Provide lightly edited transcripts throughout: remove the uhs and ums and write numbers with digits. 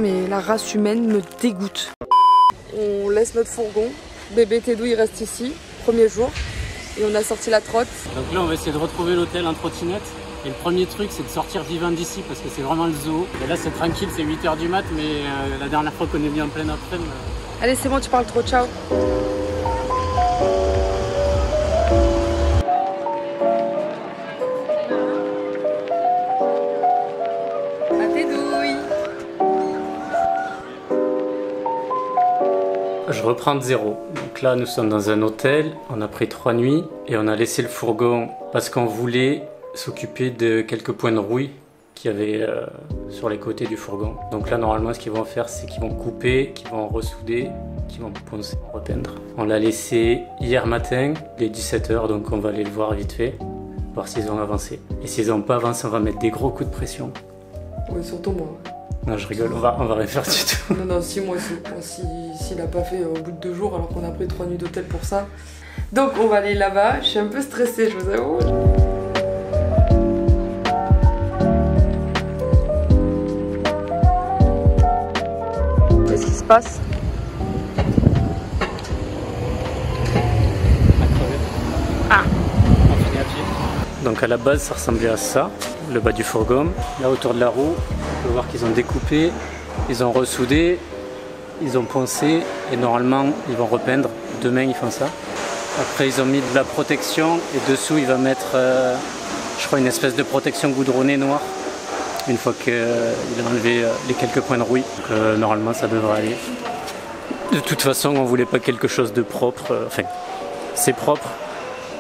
mais la race humaine me dégoûte. On laisse notre fourgon. Bébé Tédou il reste ici, premier jour. Et on a sorti la trotte. Donc là on va essayer de retrouver l'hôtel en trottinette. Et le premier truc c'est de sortir vivant d'ici parce que c'est vraiment le zoo. Et là c'est tranquille, c'est 8 h du mat, mais la dernière fois qu'on est venu en plein après-midi. Allez c'est bon, tu parles trop, ciao. Je reprends de zéro. Donc là, nous sommes dans un hôtel, on a pris 3 nuits et on a laissé le fourgon parce qu'on voulait s'occuper de quelques points de rouille qu'il y avait sur les côtés du fourgon. Donc là, normalement, ce qu'ils vont faire, c'est qu'ils vont couper, qu'ils vont ressouder, qu'ils vont poncer, repeindre. On l'a laissé hier matin, il est 17 h, donc on va aller le voir vite fait, voir s'ils ont avancé. Et s'ils n'ont pas avancé, on va mettre des gros coups de pression. Ouais, surtout moi. Non, je rigole, on va rien faire du tout. Non, si, moi aussi. S'il n'a pas fait au bout de 2 jours, alors qu'on a pris 3 nuits d'hôtel pour ça. Donc, on va aller là-bas. Je suis un peu stressée, je vous avoue. Qu'est-ce qui se passe? Ah! Donc à la base ça ressemblait à ça, le bas du fourgon. Là autour de la roue, on peut voir qu'ils ont découpé, ils ont ressoudé, ils ont poncé et normalement ils vont repeindre. Demain ils font ça. Après ils ont mis de la protection et dessous il va mettre je crois une espèce de protection goudronnée noire une fois qu'il a enlevé les quelques points de rouille. Donc normalement ça devrait aller. De toute façon on voulait pas quelque chose de propre, enfin c'est propre.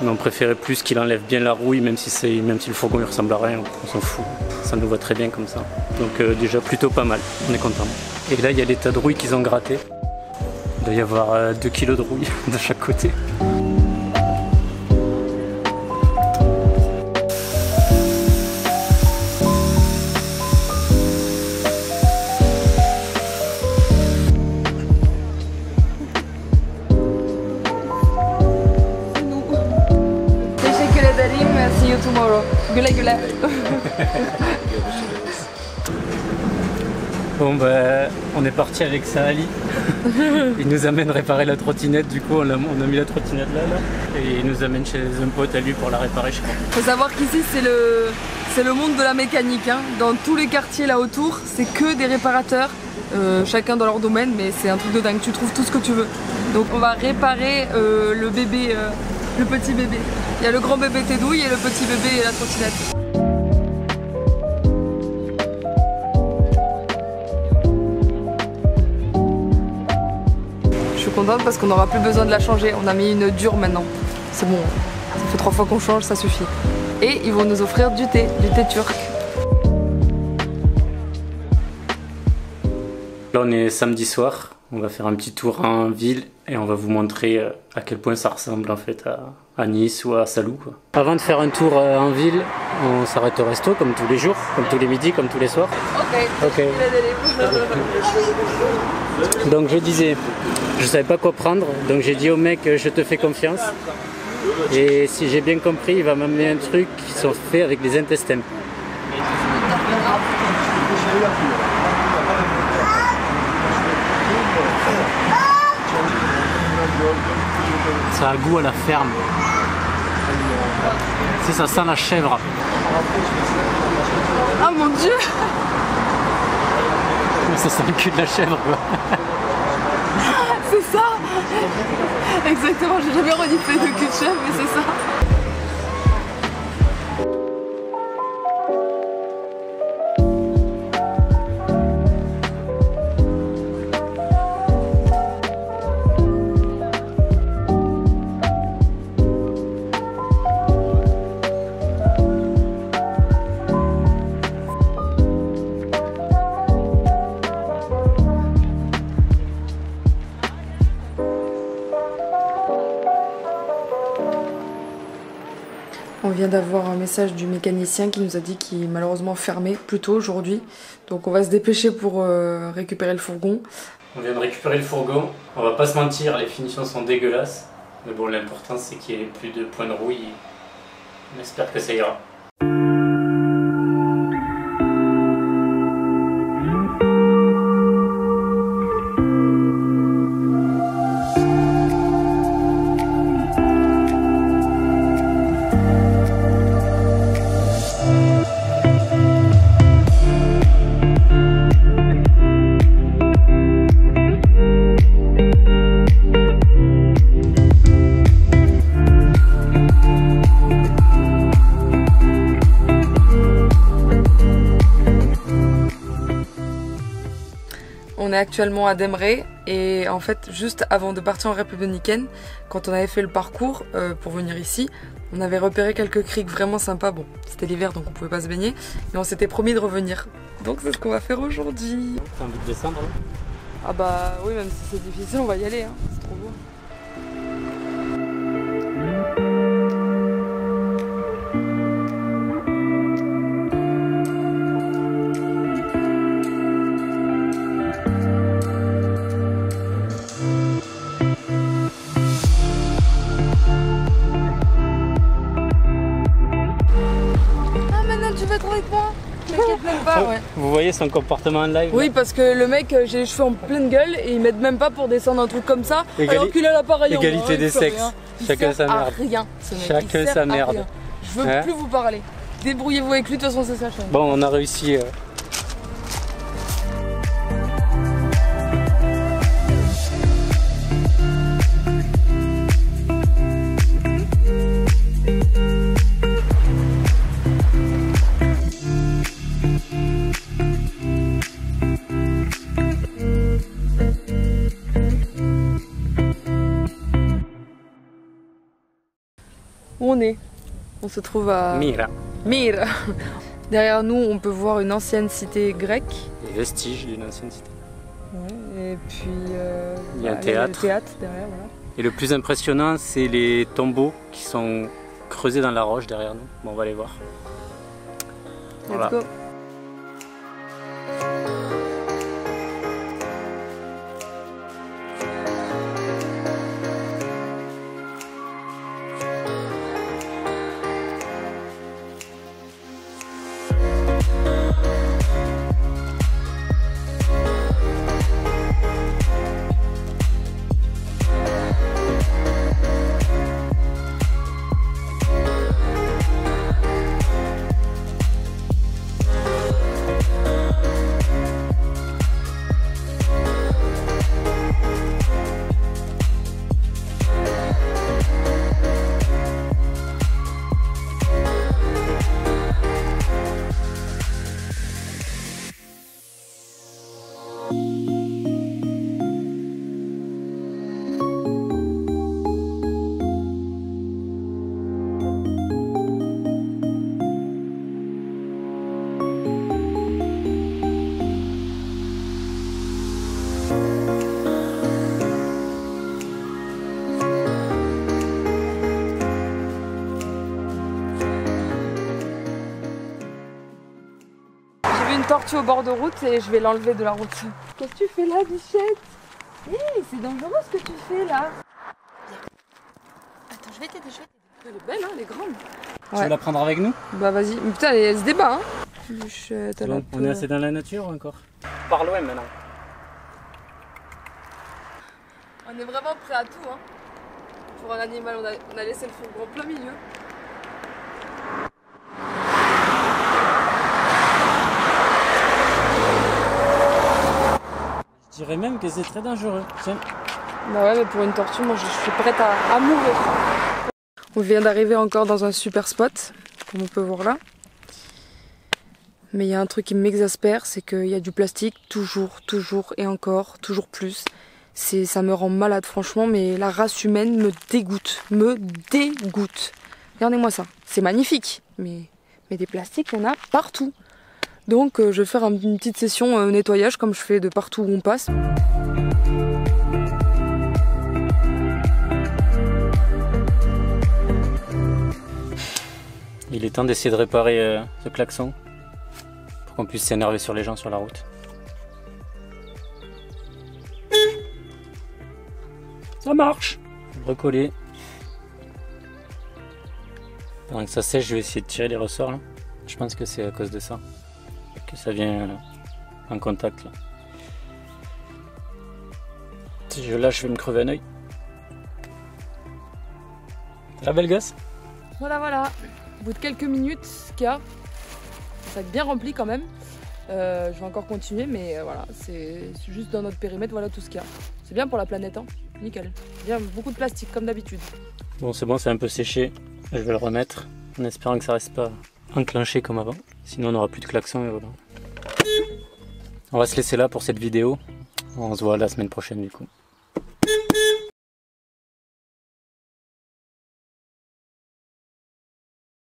Mais on préférait plus qu'il enlève bien la rouille, même si le fourgon il ressemble à rien, on s'en fout. Ça nous va très bien comme ça. Donc déjà plutôt pas mal, on est content. Et là il y a les tas de rouille qu'ils ont gratté. Il doit y avoir 2 kg de rouille de chaque côté. See you tomorrow. Gula gula. Bon ben, on est parti avec Saali. Il nous amène réparer la trottinette, du coup on a mis la trottinette là. Et il nous amène chez un pote à lui pour la réparer je crois. Faut savoir qu'ici c'est le monde de la mécanique, hein. Dans tous les quartiers là autour, c'est que des réparateurs, chacun dans leur domaine, mais c'est un truc de dingue, tu trouves tout ce que tu veux. Donc on va réparer le bébé, le petit bébé. Il y a le grand bébé Tédouille et le petit bébé et la trottinette. Je suis contente parce qu'on n'aura plus besoin de la changer. On a mis une dure maintenant. C'est bon, ça fait 3 fois qu'on change, ça suffit. Et ils vont nous offrir du thé turc. Là on est samedi soir, on va faire un petit tour en ville et on va vous montrer à quel point ça ressemble en fait à Nice ou à Salou, quoi. Avant de faire un tour en ville, on s'arrête au resto comme tous les jours, comme tous les midis, comme tous les soirs. Ok. Donc je disais, je savais pas quoi prendre, donc j'ai dit au mec je te fais confiance. Et si j'ai bien compris, il va m'amener un truc qui sont faits avec les intestins. Ça a goût à la ferme. Si ça sent la chèvre. Ah mon dieu! Ça sent le cul de la chèvre quoi. C'est ça! Exactement, j'ai jamais reniflé de cul de chèvre, mais c'est ça. On vient d'avoir un message du mécanicien qui nous a dit qu'il est malheureusement fermé plus tôt aujourd'hui. Donc on va se dépêcher pour récupérer le fourgon. On vient de récupérer le fourgon. On va pas se mentir, les finitions sont dégueulasses. Mais bon, l'important c'est qu'il n'y ait plus de points de rouille. On espère que ça ira. On est actuellement à Demre et en fait juste avant de partir en République dominicaine, quand on avait fait le parcours pour venir ici, on avait repéré quelques criques vraiment sympas. Bon, c'était l'hiver donc on pouvait pas se baigner, mais on s'était promis de revenir. Donc c'est ce qu'on va faire aujourd'hui. T'as envie de descendre là? Ah bah oui, même si c'est difficile, on va y aller, hein. C'est trop beau. Ah maintenant tu vas être avec moi? T'inquiète même pas, ouais. Vous voyez son comportement en live? Oui, parce que le mec, j'ai les cheveux en pleine gueule et ils m'aident même pas pour descendre un truc comme ça. Alors qu'il a l'appareil en main. Égalité des sexes. Chacun sa merde. Rien, ce mec. Chacun sa merde. Je veux plus vous parler. Débrouillez-vous avec lui, de toute façon c'est sa chaîne. Bon, on a réussi. Où on est? On se trouve à Mira. Mira. Derrière nous, on peut voir une ancienne cité grecque. Les vestiges d'une ancienne cité. Ouais, et puis il y a un le théâtre. théâtre derrière, voilà. Et le plus impressionnant, c'est les tombeaux qui sont creusés dans la roche derrière nous. Bon, on va les voir. Voilà. Let's go. Tortue au bord de route et je vais l'enlever de la route. Qu'est-ce que tu fais là, bichette? Hé, c'est dangereux ce que tu fais là. Attends, je vais t'aider, Elle est belle, hein, elle est grande. Tu veux la prendre avec nous? Bah vas-y. Mais putain, elle se débat, hein. Bichette, elle a On est assez dans la nature encore. Par loin maintenant. On est vraiment prêt à tout, hein. Pour un animal, on a laissé le fourgon en plein milieu. Je dirais même que c'est très dangereux. Tiens. Bah ouais, mais pour une tortue, moi je suis prête à mourir. On vient d'arriver encore dans un super spot, comme on peut voir là. Mais il y a un truc qui m'exaspère, c'est qu'il y a du plastique, toujours et encore, toujours plus. Ça me rend malade franchement, mais la race humaine me dégoûte, Regardez-moi ça, c'est magnifique, mais des plastiques, il y en a partout. Donc je vais faire une petite session nettoyage comme je fais de partout où on passe. Il est temps d'essayer de réparer ce klaxon pour qu'on puisse s'énerver sur les gens sur la route. Ça marche! Recoller. Pendant que ça sèche, je vais essayer de tirer les ressorts là. Je pense que c'est à cause de ça que ça vient en contact là. Si je lâche, je vais me crever un œil. La belle gosse? Voilà. Au bout de quelques minutes, ce qu'il y a, ça va être bien rempli quand même. Je vais encore continuer, mais voilà, c'est juste dans notre périmètre, voilà tout ce qu'il y a. C'est bien pour la planète, hein. Nickel. Bien, beaucoup de plastique comme d'habitude. Bon, c'est bon, c'est un peu séché. Je vais le remettre en espérant que ça reste pas enclenché comme avant. Sinon, on n'aura plus de klaxon et voilà. On va se laisser là pour cette vidéo. On se voit la semaine prochaine du coup.